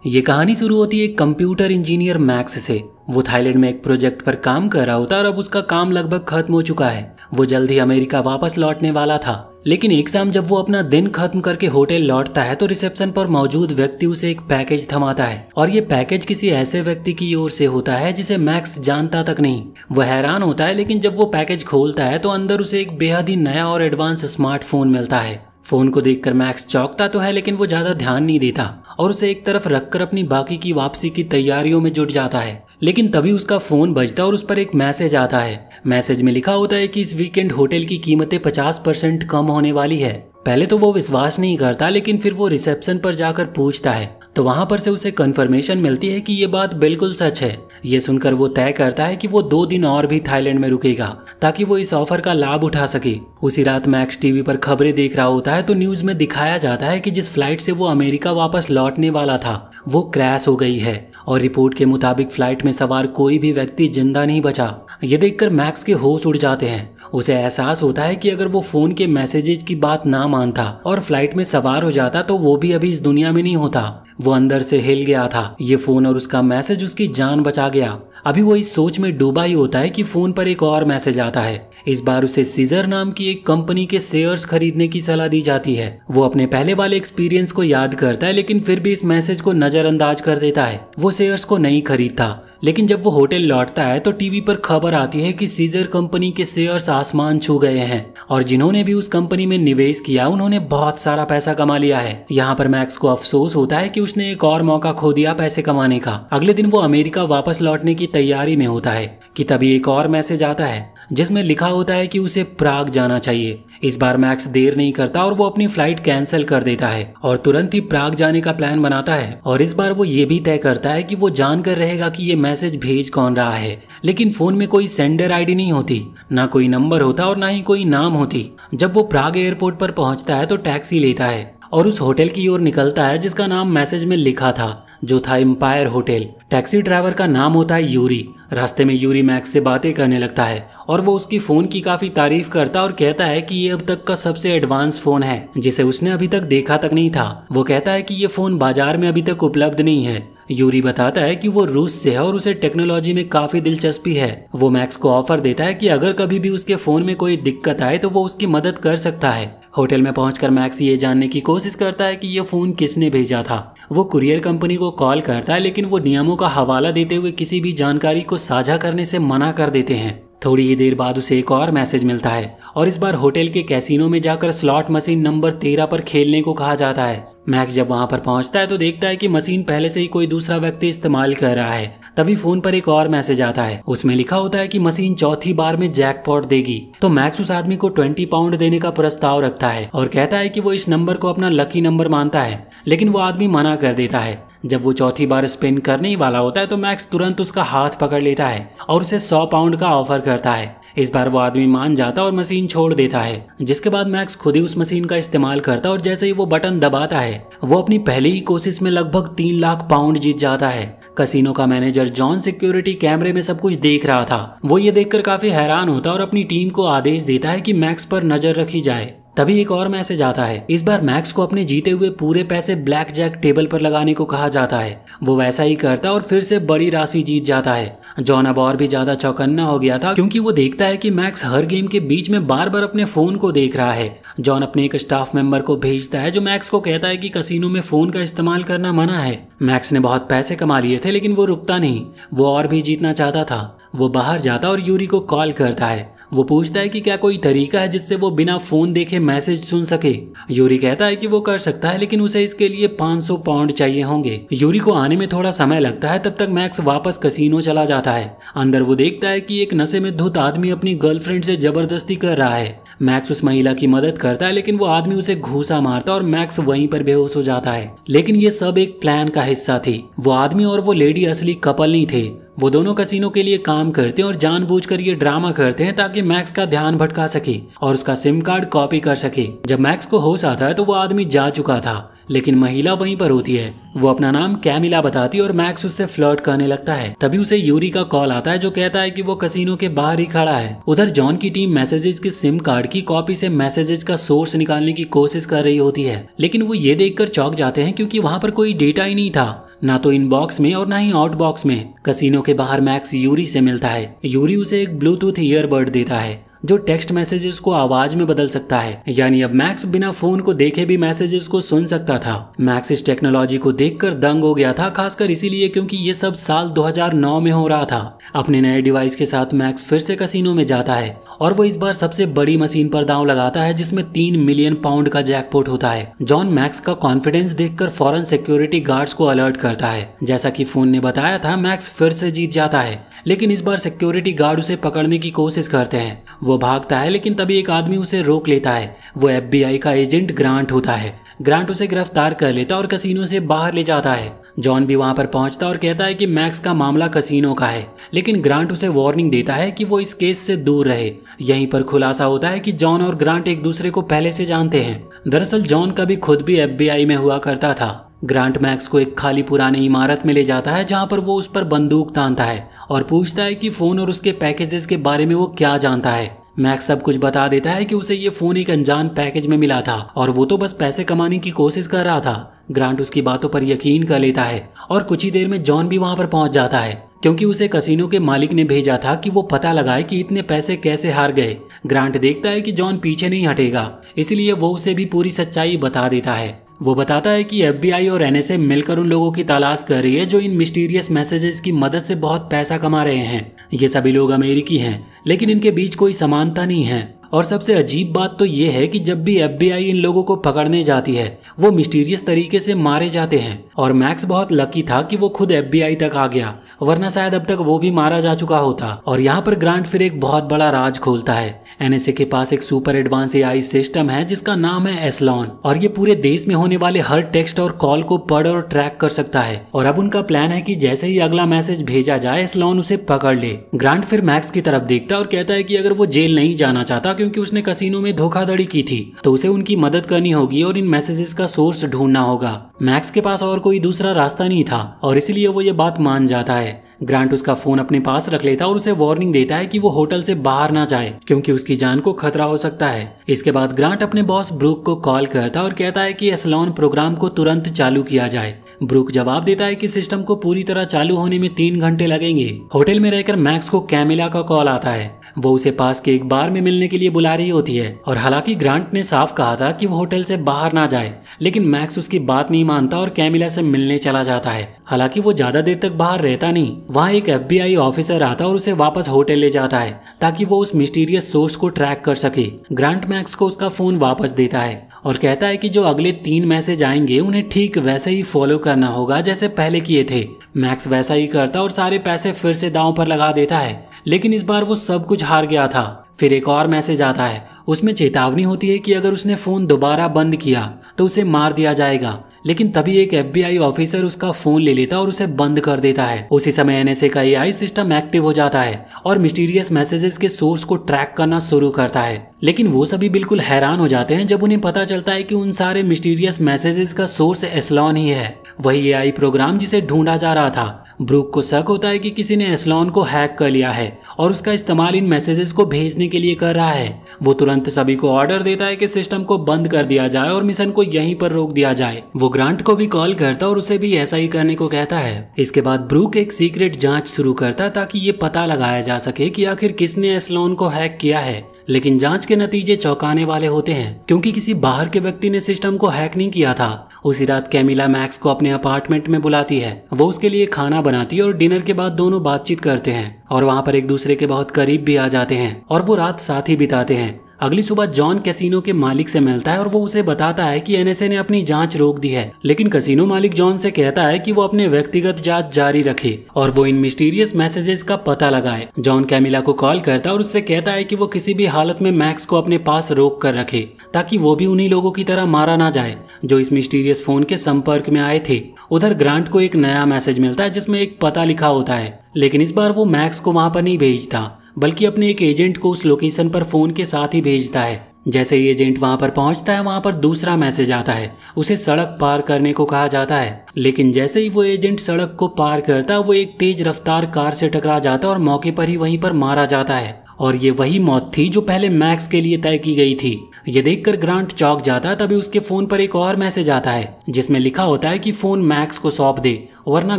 ये कहानी शुरू होती है एक कंप्यूटर इंजीनियर मैक्स से। वो थाईलैंड में एक प्रोजेक्ट पर काम कर रहा होता है और अब उसका काम लगभग खत्म हो चुका है। वो जल्द ही अमेरिका वापस लौटने वाला था, लेकिन एक शाम जब वो अपना दिन खत्म करके होटल लौटता है तो रिसेप्शन पर मौजूद व्यक्ति उसे एक पैकेज थमाता है और ये पैकेज किसी ऐसे व्यक्ति की ओर से होता है जिसे मैक्स जानता तक नहीं। वो हैरान होता है, लेकिन जब वो पैकेज खोलता है तो अंदर उसे एक बेहद ही नया और एडवांस स्मार्टफोन मिलता है। फोन को देखकर मैक्स चौंकता तो है, लेकिन वो ज्यादा ध्यान नहीं देता और उसे एक तरफ रखकर अपनी बाकी की वापसी की तैयारियों में जुट जाता है। लेकिन तभी उसका फोन बजता और उस पर एक मैसेज आता है। मैसेज में लिखा होता है कि इस वीकेंड होटल की कीमतें 50% कम होने वाली है। पहले तो वो विश्वास नहीं करता, लेकिन फिर वो रिसेप्शन पर जाकर पूछता है तो वहां पर से उसे कंफर्मेशन मिलती है कि ये बात बिल्कुल सच है। ये सुनकर वो तय करता है कि वो 2 दिन और भी थाईलैंड में रुकेगा ताकि वो इस ऑफर का लाभ उठा सके। उसी रात मैक्स टीवी पर खबरें देख रहा होता है तो न्यूज में दिखाया जाता है कि जिस फ्लाइट से वो अमेरिका वापस लौटने वाला था वो क्रैश हो गई है और रिपोर्ट के मुताबिक फ्लाइट में सवार कोई भी व्यक्ति जिंदा नहीं बचा। ये देखकर मैक्स के होश उड़ जाते हैं। उसे एहसास होता है कि अगर वो फोन के मैसेजेस की बात ना मानता और फ्लाइट में सवार हो जाता तो वो भी अभी इस दुनिया में नहीं होता। वो अंदर से हिल गया था। ये फोन और उसका मैसेज उसकी जान बचा गया। अभी वो इस सोच में डूबा ही होता है कि फोन पर एक और मैसेज आता है। इस बार उसे सीजर नाम की एक कंपनी के शेयर्स खरीदने की सलाह दी जाती है। वो अपने पहले वाले एक्सपीरियंस को याद करता है, लेकिन फिर भी इस मैसेज को नजरअंदाज कर देता है। वो शेयर्स को नहीं खरीदता, लेकिन जब वो होटल लौटता है तो टीवी पर खबर आती है कि सीजर कंपनी के शेयर्स आसमान छू गए हैं और जिन्होंने भी उस कंपनी में निवेश किया उन्होंने बहुत सारा पैसा कमा लिया है। यहाँ पर मैक्स को अफसोस होता है कि उसने एक और मौका खो दिया पैसे कमाने का। अगले दिन वो अमेरिका वापस लौटने की तैयारी में होता है कि तभी एक और मैसेज आता है जिसमें लिखा होता है कि उसे प्राग जाना चाहिए। इस बार मैक्स देर नहीं करता और वो अपनी फ्लाइट कैंसिल कर देता है और तुरंत ही प्राग जाने का प्लान बनाता है। और इस बार वो ये भी तय करता है कि वो जानकर रहेगा कि ये मैसेज भेज कौन रहा है। लेकिन फोन में कोई सेंडर आईडी नहीं होती, ना कोई नंबर होता और ना ही कोई नाम होती। जब वो प्राग एयरपोर्ट पर पहुंचता है तो टैक्सी लेता है और उस होटल की ओर निकलता है जिसका नाम मैसेज में लिखा था, जो था एम्पायर होटल। टैक्सी ड्राइवर का नाम होता है यूरी। रास्ते में यूरी मैक्स से बातें करने लगता है और वो उसकी फोन की काफी तारीफ करता और कहता है कि ये अब तक का सबसे एडवांस फोन है जिसे उसने अभी तक देखा तक नहीं था। वो कहता है कि ये फोन बाजार में अभी तक उपलब्ध नहीं है। यूरी बताता है कि वो रूस से है और उसे टेक्नोलॉजी में काफी दिलचस्पी है। वो मैक्स को ऑफर देता है कि अगर कभी भी उसके फोन में कोई दिक्कत आए तो वो उसकी मदद कर सकता है। होटल में पहुंचकर मैक्स ये जानने की कोशिश करता है कि ये फोन किसने भेजा था। वो कुरियर कंपनी को कॉल करता है, लेकिन वो नियमों का हवाला देते हुए किसी भी जानकारी को साझा करने से मना कर देते हैं। थोड़ी ही देर बाद उसे एक और मैसेज मिलता है और इस बार होटल के कैसीनो में जाकर स्लॉट मशीन नंबर 13 पर खेलने को कहा जाता है। मैक्स जब वहां पर पहुंचता है तो देखता है कि मशीन पहले से ही कोई दूसरा व्यक्ति इस्तेमाल कर रहा है। तभी फोन पर एक और मैसेज आता है। उसमें लिखा होता है कि मशीन चौथी बार में जैकपॉट देगी। तो मैक्स उस आदमी को 20 पाउंड देने का प्रस्ताव रखता है और कहता है कि वो इस नंबर को अपना लकी नंबर मानता है, लेकिन वो आदमी मना कर देता है। जब वो चौथी बार स्पिन करने ही वाला होता है तो मैक्स तुरंत उसका हाथ पकड़ लेता है और उसे 100 पाउंड का ऑफर करता है। इस बार वो आदमी मान जाता और मशीन छोड़ देता है, जिसके बाद मैक्स खुद ही उस मशीन का इस्तेमाल करता और जैसे ही वो बटन दबाता है वो अपनी पहली ही कोशिश में लगभग 3 लाख पाउंड जीत जाता है। कसिनो का मैनेजर जॉन सिक्योरिटी कैमरे में सब कुछ देख रहा था। वो ये देखकर काफी हैरान होता और अपनी टीम को आदेश देता है कि मैक्स पर नजर रखी जाए। तभी एक और मैसेज आता है। इस बार मैक्स को अपने जीते हुए पूरे पैसे ब्लैक जैक टेबल पर लगाने को कहा जाता है। वो वैसा ही करता और फिर से बड़ी राशि जीत जाता है। जॉन अब और भी ज्यादा चौकन्ना हो गया था, क्योंकि वो देखता है कि मैक्स हर गेम के बीच में बार बार अपने फोन को देख रहा है। जॉन अपने एक स्टाफ मेंबर को भेजता है जो मैक्स को कहता है कि कसिनो में फोन का इस्तेमाल करना मना है। मैक्स ने बहुत पैसे कमा लिए थे, लेकिन वो रुकता नहीं। वो और भी जीतना चाहता था। वो बाहर जाता और यूरी को कॉल करता है। वो पूछता है कि क्या कोई तरीका है जिससे वो बिना फोन देखे मैसेज सुन सके। यूरी कहता है कि वो कर सकता है, लेकिन उसे इसके लिए 500 पाउंड चाहिए होंगे। यूरी को आने में थोड़ा समय लगता है। तब तक मैक्स वापस कसिनो चला जाता है। अंदर वो देखता है कि एक नशे में धुत आदमी अपनी गर्लफ्रेंड से जबरदस्ती कर रहा है। मैक्स उस महिला की मदद करता है, लेकिन वो आदमी उसे घूसा मारता और मैक्स वहीं पर बेहोश हो जाता है। लेकिन ये सब एक प्लान का हिस्सा थी। वो आदमी और वो लेडी असली कपल नहीं थे। वो दोनों कसिनो के लिए काम करते हैं और जानबूझकर ये ड्रामा करते हैं ताकि मैक्स का ध्यान भटका सके और उसका सिम कार्ड कॉपी कर सके। जब मैक्स को होश आता है तो वो आदमी जा चुका था, लेकिन महिला वहीं पर होती है। वो अपना नाम कैमिला बताती है और मैक्स उससे फ्लर्ट करने लगता है। तभी उसे यूरी का कॉल आता है जो कहता है कि वो कसिनो के बाहर ही खड़ा है। उधर जॉन की टीम मैसेजेस के सिम कार्ड की कॉपी से मैसेजेस का सोर्स निकालने की कोशिश कर रही होती है, लेकिन वो ये देखकर चौंक जाते हैं क्योंकि वहां पर कोई डेटा ही नहीं था, ना तो इनबॉक्स में और ना ही आउटबॉक्स में। कसिनो के बाहर मैक्स यूरी से मिलता है। यूरी उसे एक ब्लूटूथ ईयरबड देता है जो टेक्स्ट मैसेजेस को आवाज में बदल सकता है, यानी अब मैक्स बिना फोन को देखे भी मैसेजेस को सुन सकता था। मैक्स इस टेक्नोलॉजी को देखकर दंग हो गया था, खासकर इसीलिए क्योंकि ये सब साल 2009 में हो रहा था। अपने नए डिवाइस के साथ मैक्स फिर से कसिनो में जाता है और वो इस बार सबसे बड़ी मशीन पर दांव लगाता है जिसमें 3 मिलियन पाउंड का जैकपॉट होता है। जॉन मैक्स का कॉन्फिडेंस देखकर फौरन सिक्योरिटी गार्ड्स को अलर्ट करता है। जैसा कि फोन ने बताया था, मैक्स फिर से जीत जाता है, लेकिन इस बार सिक्योरिटी गार्ड उसे पकड़ने की कोशिश करते हैं। वो भागता है, लेकिन तभी एक आदमी उसे रोक लेता है। वो FBI का एजेंट ग्रांट होता है। ग्रांट उसे गिरफ्तार कर लेता और कसिनो से बाहर ले जाता है। जॉन भी वहां पर पहुंचता और कहता है कि मैक्स का मामला कसिनो का है, लेकिन ग्रांट उसे वार्निंग देता है कि वो इस केस से दूर रहे। यहीं पर खुलासा होता है कि जॉन और ग्रांट एक दूसरे को पहले से जानते हैं। दरअसल जॉन कभी खुद भी FBI में हुआ करता था। ग्रांट मैक्स को एक खाली पुरानी इमारत में ले जाता है जहां पर वो उस पर बंदूक तानता है और पूछता है कि फोन और उसके पैकेजेस के बारे में वो क्या जानता है। मैक्स सब कुछ बता देता है कि उसे ये फोन एक अनजान पैकेज में मिला था और वो तो बस पैसे कमाने की कोशिश कर रहा था। ग्रांट उसकी बातों पर यकीन कर लेता है और कुछ ही देर में जॉन भी वहां पर पहुंच जाता है क्योंकि उसे कसिनो के मालिक ने भेजा था कि वो पता लगाए कि इतने पैसे कैसे हार गए। ग्रांट देखता है कि जॉन पीछे नहीं हटेगा, इसलिए वो उसे भी पूरी सच्चाई बता देता है। वो बताता है कि FBI और NSA मिलकर उन लोगों की तलाश कर रही है जो इन मिस्टीरियस मैसेजेस की मदद से बहुत पैसा कमा रहे हैं। ये सभी लोग अमेरिकी हैं, लेकिन इनके बीच कोई समानता नहीं है। और सबसे अजीब बात तो ये है कि जब भी FBI इन लोगों को पकड़ने जाती है, वो मिस्टीरियस तरीके से मारे जाते हैं। और मैक्स बहुत लकी था कि वो खुद FBI तक आ गया, वरना शायद अब तक वो भी मारा जा चुका होता। और यहाँ पर ग्रांट फिर एक बहुत बड़ा राज खोलता है। NSA के पास एक सुपर एडवांस AI सिस्टम है जिसका नाम है एस्लॉन, और ये पूरे देश में होने वाले हर टेक्स्ट और कॉल को पढ़ और ट्रैक कर सकता है। और अब उनका प्लान है कि जैसे ही अगला मैसेज भेजा जाए, एस्लॉन उसे पकड़ ले। ग्रांट फिर मैक्स की तरफ देखता है और कहता है कि अगर वो जेल नहीं जाना चाहता क्योंकि उसने कसिनो में धोखाधड़ी की थी, तो उसे उनकी मदद करनी होगी और इन मैसेजेस का सोर्स ढूंढना होगा। मैक्स के पास और कोई दूसरा रास्ता नहीं था और इसलिए वो ये बात मान जाता है। ग्रांट उसका फोन अपने पास रख लेता और उसे वार्निंग देता है कि वो होटल से बाहर ना जाए क्योंकि उसकी जान को खतरा हो सकता है। इसके बाद ग्रांट अपने बॉस ब्रूक को कॉल करता और कहता है कि एस्लॉन प्रोग्राम को तुरंत चालू किया जाए। ब्रूक जवाब देता है कि सिस्टम को पूरी तरह चालू होने में 3 घंटे लगेंगे। होटल में रहकर मैक्स को कैमिला का कॉल आता है। वो उसे पास के एक बार में मिलने के लिए बुला रही होती है और हालांकि ग्रांट ने साफ कहा था कि वो होटल से बाहर ना जाए, लेकिन मैक्स उसकी बात नहीं मानता और कैमिला से मिलने चला जाता है। हालांकि वो ज्यादा देर तक बाहर रहता नहीं। वहाँ एक FBI ऑफिसर आता और उसे वापस होटल ले जाता है ताकि वो उस मिस्टीरियस सोर्स को ट्रैक कर सके। ग्रांट मैक्स को उसका फोन वापस देता है और कहता है कि जो अगले 3 मैसेज आएंगे उन्हें ठीक वैसे ही फॉलो करना होगा जैसे पहले किए थे। मैक्स वैसा ही करता और सारे पैसे फिर से दांव पर लगा देता है, लेकिन इस बार वो सब कुछ हार गया था। फिर एक और मैसेज आता है, उसमें चेतावनी होती है कि अगर उसने फोन दोबारा बंद किया तो उसे मार दिया जाएगा। लेकिन तभी एक FBI ऑफिसर उसका फोन ले लेता और उसे बंद कर देता है। उसी समय NSA का AI सिस्टम एक्टिव हो जाता है और मिस्टीरियस मैसेजेस के सोर्स को ट्रैक करना शुरू करता है। लेकिन वो सभी बिल्कुल हैरान हो जाते हैं जब उन्हें पता चलता है कि उन सारे मिस्टीरियस मैसेजेस का सोर्स एस्लॉन ही है, वही AI प्रोग्राम जिसे ढूंढा जा रहा था। ब्रूक को शक होता है कि किसी ने एस्लॉन को हैक कर लिया है और उसका इस्तेमाल इन मैसेजेस को भेजने के लिए कर रहा है। वो तुरंत सभी को ऑर्डर देता है कि सिस्टम को बंद कर दिया जाए और मिशन को यहीं पर रोक दिया जाए। वो ग्रांट को भी कॉल करता और उसे भी ऐसा ही करने को कहता है। इसके बाद ब्रूक एक सीक्रेट जांच शुरू करता ताकि ये पता लगाया जा सके कि आखिर किसने एस्लॉन को हैक किया है। लेकिन जांच के नतीजे चौंकाने वाले होते हैं क्योंकि किसी बाहर के व्यक्ति ने सिस्टम को हैक नहीं किया था। उसी रात कैमिला मैक्स को अपने अपार्टमेंट में बुलाती है। वो उसके लिए खाना बनाती है और डिनर के बाद दोनों बातचीत करते हैं और वहाँ पर एक दूसरे के बहुत करीब भी आ जाते हैं और वो रात साथ ही बिताते हैं। अगली सुबह जॉन कैसीनो के मालिक से मिलता है और वो उसे बताता है कि NSA ने अपनी जांच रोक दी है, लेकिन कैसीनो मालिक जॉन से कहता है कि वो अपने व्यक्तिगत जांच जारी रखे और वो इन मिस्टीरियस मैसेजेस का पता लगाए। जॉन कैमिला को कॉल करता है और उससे कहता है कि वो किसी भी हालत में मैक्स को अपने पास रोक कर रखे ताकि वो भी उन्हीं लोगों की तरह मारा ना जाए जो इस मिस्टीरियस फोन के संपर्क में आए थे। उधर ग्रांट को एक नया मैसेज मिलता है जिसमें एक पता लिखा होता है, लेकिन इस बार वो मैक्स को वहां पर नहीं भेजता बल्कि अपने एक एजेंट को उस लोकेशन पर फोन के साथ ही भेजता है। जैसे ही एजेंट वहां पर पहुंचता है वहां पर दूसरा मैसेज आता है, उसे सड़क पार करने को कहा जाता है। लेकिन जैसे ही वो एजेंट सड़क को पार करता है वो एक तेज रफ्तार कार से टकरा जाता है और मौके पर ही वहीं पर मारा जाता है। और ये वही मौत थी जो पहले मैक्स के लिए तय की गई थी। ये देखकर ग्रांट चौंक जाता है। तभी उसके फोन पर एक और मैसेज आता है जिसमें लिखा होता है कि फोन मैक्स को सौंप दे वरना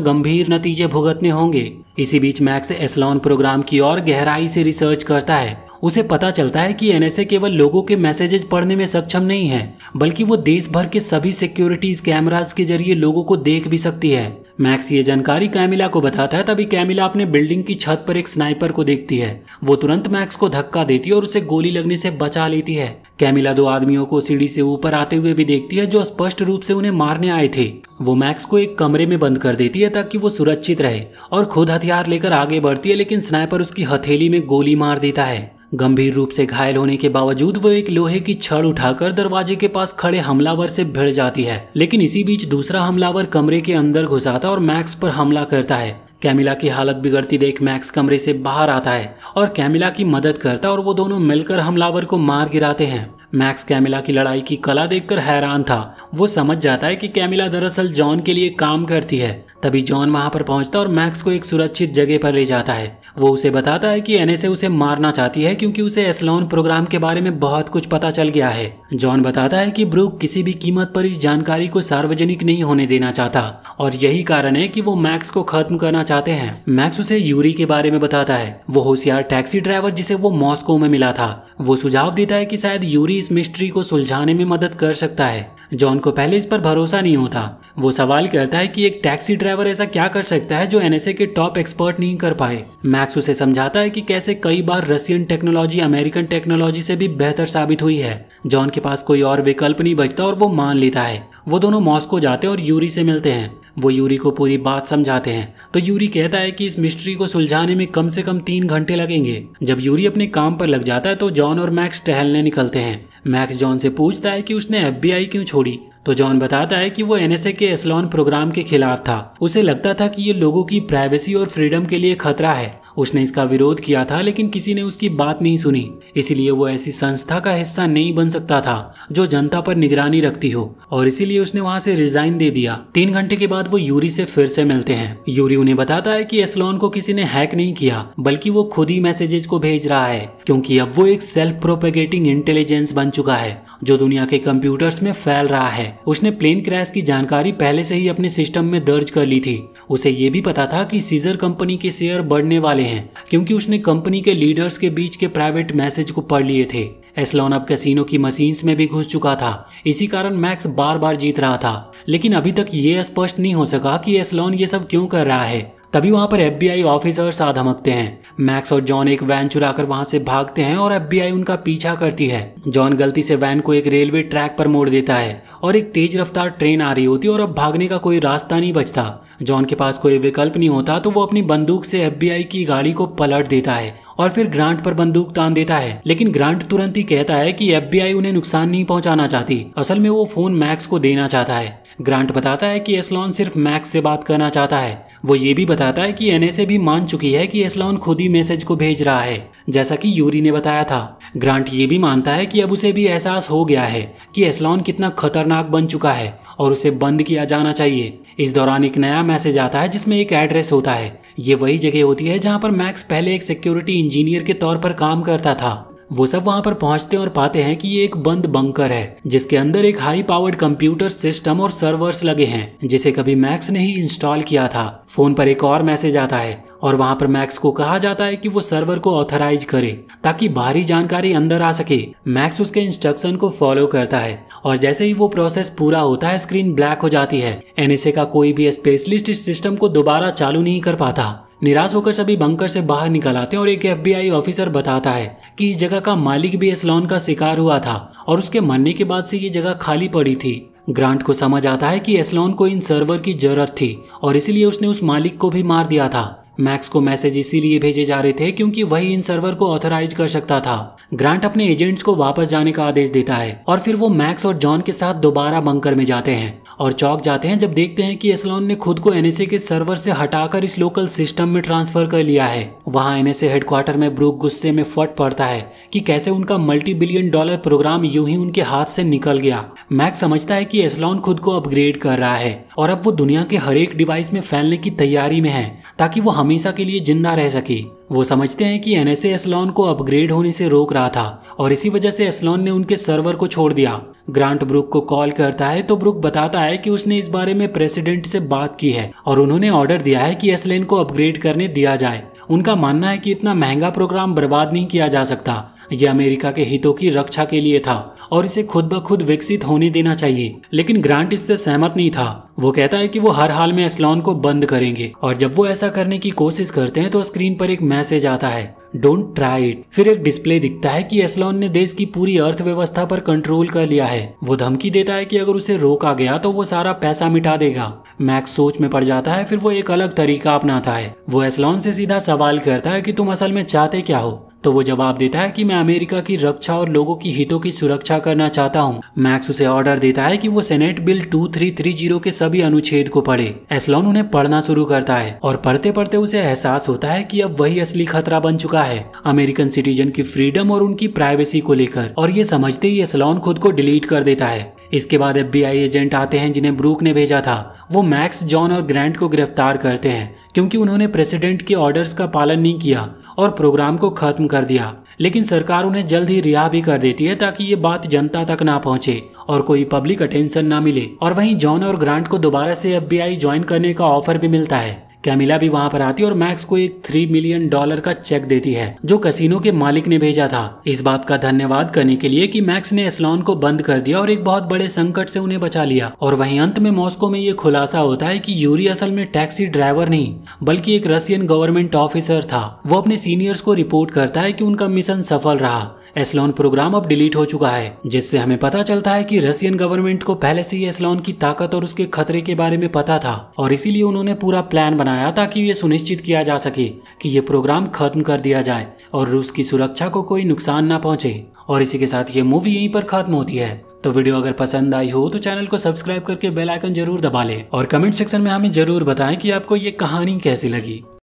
गंभीर नतीजे भुगतने होंगे। इसी बीच मैक्स एस्लॉन प्रोग्राम की और गहराई से रिसर्च करता है। उसे पता चलता है कि एनएसए केवल लोगों के मैसेजेस पढ़ने में सक्षम नहीं है, बल्कि वो देश भर के सभी सिक्योरिटीज कैमरास के जरिए लोगों को देख भी सकती है। मैक्स ये जानकारी कैमिला को बताता है। तभी कैमिला अपने बिल्डिंग की छत पर एक स्नाइपर को देखती है। वो तुरंत मैक्स को धक्का देती है और उसे गोली लगने से बचा लेती है। कैमिला दो आदमियों को सीढ़ी से ऊपर आते हुए भी देखती है जो स्पष्ट रूप से उन्हें मारने आए थे। वो मैक्स को एक कमरे में बंद कर देती है ताकि वो सुरक्षित रहे और खुद हथियार लेकर आगे बढ़ती है, लेकिन स्नाइपर उसकी हथेली में गोली मार देता है। गंभीर रूप से घायल होने के बावजूद वो एक लोहे की छड़ उठाकर दरवाजे के पास खड़े हमलावर से भिड़ जाती है। लेकिन इसी बीच दूसरा हमलावर कमरे के अंदर घुस आता और मैक्स पर हमला करता है। कैमिला की हालत बिगड़ती देख मैक्स कमरे से बाहर आता है और कैमिला की मदद करता और वो दोनों मिलकर हमलावर को मार गिराते हैं। मैक्स कैमिला की लड़ाई की कला देखकर हैरान था। वो समझ जाता है कि कैमिला दरअसल जॉन के लिए काम करती है। तभी जॉन वहां पर पहुंचता और मैक्स को एक सुरक्षित जगह पर ले जाता है। वो उसे बताता है कि एनएसए उसे मारना चाहती है क्योंकि उसे एस्लॉन प्रोग्राम के बारे में बहुत कुछ पता चल गया है। जॉन बताता है कि ब्रूक किसी भी कीमत पर इस जानकारी को सार्वजनिक नहीं होने देना चाहता और यही कारण है कि वो मैक्स को खत्म करना चाहते हैं। मैक्स उसे यूरी के बारे में बताता है, वो होशियार टैक्सी ड्राइवर जिसे वो मॉस्को में मिला था। वो सुझाव देता है कि शायद यूरी इस मिस्ट्री को सुलझाने में मदद कर सकता है। जॉन को पहले इस पर भरोसा नहीं होता। वो सवाल करता है कि एक टैक्सी ड्राइवर ऐसा क्या कर सकता है जो एनएसए के टॉप एक्सपर्ट नहीं कर पाए। मैक्स उसे समझाता है कि कैसे कई बार रशियन टेक्नोलॉजी अमेरिकन टेक्नोलॉजी से भी बेहतर साबित हुई है। जॉन के पास कोई और विकल्प नहीं बचता और वो मान लेता है। वो दोनों मॉस्को जाते हैं और यूरी से मिलते हैं। वो यूरी को पूरी बात समझाते हैं तो यूरी कहता है कि इस मिस्ट्री को सुलझाने में कम से कम 3 घंटे लगेंगे। जब यूरी अपने काम पर लग जाता है तो जॉन और मैक्स टहलने निकलते हैं। मैक्स जॉन से पूछता है कि उसने एफबीआई क्यों छोड़ी तो जॉन बताता है कि वो एनएसए के एस्लॉन प्रोग्राम के खिलाफ था। उसे लगता था कि ये लोगों की प्राइवेसी और फ्रीडम के लिए खतरा है। उसने इसका विरोध किया था लेकिन किसी ने उसकी बात नहीं सुनी, इसीलिए वो ऐसी संस्था का हिस्सा नहीं बन सकता था जो जनता पर निगरानी रखती हो और इसीलिए उसने वहां से रिजाइन दे दिया। 3 घंटे के बाद वो यूरी से फिर से मिलते हैं। यूरी उन्हें बताता है कि एस्लॉन को किसी ने हैक नहीं किया बल्कि वो खुद ही मैसेजेस को भेज रहा है, क्योंकि अब वो एक सेल्फ प्रोपेगेटिंग इंटेलिजेंस बन चुका है जो दुनिया के कंप्यूटर्स में फैल रहा है। उसने प्लेन क्रैश की जानकारी पहले से ही अपने सिस्टम में दर्ज कर ली थी। उसे ये भी पता था कि सीजर कंपनी के शेयर बढ़ने वाले हैं क्योंकि उसने कंपनी के लीडर्स के बीच के प्राइवेट मैसेज को पढ़ लिए थे। एस्लॉन अब कैसीनो की मशीन्स में भी घुस चुका था। इसी कारण मैक्स बार बार जीत रहा था, लेकिन अभी तक ये स्पष्ट नहीं हो सका कि एस्लॉन ये सब क्यों कर रहा है। तभी वहां पर एफबीआई ऑफिसर्स आ धमकते हैं। मैक्स और जॉन एक वैन चुराकर वहां से भागते हैं और एफबीआई उनका पीछा करती है। जॉन गलती से वैन को एक रेलवे ट्रैक पर मोड़ देता है और एक तेज रफ्तार ट्रेन आ रही होती है और अब भागने का कोई रास्ता नहीं बचता। जॉन के पास कोई विकल्प नहीं होता तो वो अपनी बंदूक से एफबीआई की गाड़ी को पलट देता है और फिर ग्रांट पर बंदूक तान देता है। लेकिन ग्रांट तुरंत ही कहता है कि एफबीआई उन्हें नुकसान नहीं पहुंचाना चाहती, असल में वो फोन मैक्स को देना चाहता है। ग्रांट बताता है कि एस्लॉन सिर्फ मैक्स से बात करना चाहता है। वो ये भी बताता है कि एनएसए भी मान चुकी है कि एस्लॉन खुद ही मैसेज को भेज रहा है, जैसा कि यूरी ने बताया था। ग्रांट ये भी मानता है कि अब उसे भी एहसास हो गया है कि एस्लॉन कितना खतरनाक बन चुका है और उसे बंद किया जाना चाहिए। इस दौरान एक नया मैसेज आता है जिसमें एक एड्रेस होता है। ये वही जगह होती है जहाँ पर मैक्स पहले एक सिक्योरिटी इंजीनियर के तौर पर काम करता था। वो सब वहां पर पहुंचते और पाते हैं कि ये एक बंद बंकर है जिसके अंदर एक हाई पावर्ड कंप्यूटर सिस्टम और सर्वर्स लगे हैं जिसे कभी मैक्स ने ही इंस्टॉल किया था। फोन पर एक और मैसेज आता है और वहां पर मैक्स को कहा जाता है कि वो सर्वर को ऑथराइज करे ताकि बाहरी जानकारी अंदर आ सके। मैक्स उसके इंस्ट्रक्शन को फॉलो करता है और जैसे ही वो प्रोसेस पूरा होता है स्क्रीन ब्लैक हो जाती है। एनएसए का कोई भी स्पेशलिस्ट इस सिस्टम को दोबारा चालू नहीं कर पाता। निराश होकर सभी बंकर से बाहर निकल आते हैं और एक एफबीआई ऑफिसर बताता है कि इस जगह का मालिक भी एस्लॉन का शिकार हुआ था और उसके मरने के बाद से ये जगह खाली पड़ी थी। ग्रांट को समझ आता है कि एस्लॉन को इन सर्वर की जरूरत थी और इसलिए उसने उस मालिक को भी मार दिया था। मैक्स को मैसेज इसीलिए भेजे जा रहे थे क्योंकि वही इन सर्वर को ऑथराइज कर सकता था। ग्रांट अपने एजेंट्स को वापस जाने का आदेश देता है और फिर वो मैक्स और जॉन के साथ दोबारा बंकर में जाते हैं और चौंक जाते हैं जब देखते हैं कि एस्लॉन ने खुद को एनएसए के सर्वर से हटाकर इस लोकल सिस्टम में ट्रांसफर कर लिया है। वहां एनएसए हेडक्वार्टर में ब्रूक गुस्से में फट पड़ता है कि कैसे उनका $multi-billion प्रोग्राम यूं ही उनके हाथ से निकल गया। मैक्स समझता है कि एस्लॉन खुद को अपग्रेड कर रहा है और अब वो दुनिया के हर एक डिवाइस में फैलने की तैयारी में है ताकि वो हमेशा के लिए जिंदा रह सके। वो समझते हैं कि एनएसए एस्लॉन को अपग्रेड होने से रोक रहा था और इसी वजह से एस्लॉन ने उनके सर्वर को छोड़ दिया। ग्रांट ब्रूक को कॉल करता है तो ब्रूक बताता है कि उसने इस बारे में प्रेसिडेंट से बात की है और उन्होंने ऑर्डर दिया है कि एस्लॉन को अपग्रेड करने दिया जाए। उनका मानना है कि इतना महंगा प्रोग्राम बर्बाद नहीं किया जा सकता, ये अमेरिका के हितों की रक्षा के लिए था और इसे खुद ब खुद विकसित होने देना चाहिए। लेकिन ग्रांट इससे सहमत नहीं था। वो कहता है कि वो हर हाल में एस्लॉन को बंद करेंगे और जब वो ऐसा करने की कोशिश करते हैं तो स्क्रीन पर एक मैसेज आता है, डोंट ट्राई इट। फिर एक डिस्प्ले दिखता है कि एस्लॉन ने देश की पूरी अर्थव्यवस्था पर कंट्रोल कर लिया है। वो धमकी देता है कि अगर उसे रोका गया तो वो सारा पैसा मिटा देगा। मैक्स सोच में पड़ जाता है, फिर वो एक अलग तरीका अपनाता है। वो एस्लॉन से सीधा सवाल करता है कि तुम असल में चाहते क्या हो? तो वो जवाब देता है कि मैं अमेरिका की रक्षा और लोगों की हितों की सुरक्षा करना चाहता हूँ। मैक्स उसे ऑर्डर देता है कि वो सेनेट बिल 2330 के सभी अनुच्छेद को पढ़े। एस्लॉन उन्हें पढ़ना शुरू करता है और पढ़ते पढ़ते उसे एहसास होता है कि अब वही असली खतरा बन चुका है अमेरिकन सिटीजन की फ्रीडम और उनकी प्राइवेसी को लेकर, और ये समझते ही एस्लॉन खुद को डिलीट कर देता है। इसके बाद FBI एजेंट आते हैं जिन्हें ब्रूक ने भेजा था। वो मैक्स, जॉन और ग्रांट को गिरफ्तार करते हैं क्योंकि उन्होंने प्रेसिडेंट के ऑर्डर्स का पालन नहीं किया और प्रोग्राम को खत्म कर दिया। लेकिन सरकार उन्हें जल्द ही रिहा भी कर देती है ताकि ये बात जनता तक ना पहुंचे और कोई पब्लिक अटेंशन ना मिले। और वहीं जॉन और ग्रांट को दोबारा से FBI ज्वाइन करने का ऑफर भी मिलता है। कैमिला भी वहां पर आती है और मैक्स को एक $3 मिलियन का चेक देती है जो कैसीनो के मालिक ने भेजा था, इस बात का धन्यवाद करने के लिए कि मैक्स ने एस्लॉन को बंद कर दिया और एक बहुत बड़े संकट से उन्हें बचा लिया। और वहीं अंत में मॉस्को में ये खुलासा होता है कि यूरी असल में टैक्सी ड्राइवर नहीं बल्कि एक रशियन गवर्नमेंट ऑफिसर था। वो अपने सीनियर्स को रिपोर्ट करता है कि उनका मिशन सफल रहा। एस्लॉन प्रोग्राम अब डिलीट हो चुका है, जिससे हमें पता चलता है कि रशियन गवर्नमेंट को पहले से ही एस्लॉन की ताकत और उसके खतरे के बारे में पता था और इसीलिए उन्होंने पूरा प्लान बनाया ताकि ये सुनिश्चित किया जा सके कि ये प्रोग्राम खत्म कर दिया जाए और रूस की सुरक्षा को कोई नुकसान ना पहुंचे। और इसी के साथ ये मूवी यहीं पर खत्म होती है। तो वीडियो अगर पसंद आई हो तो चैनल को सब्सक्राइब करके बेल आइकन जरूर दबा लें और कमेंट सेक्शन में हमें जरूर बताएं कि आपको ये कहानी कैसी लगी।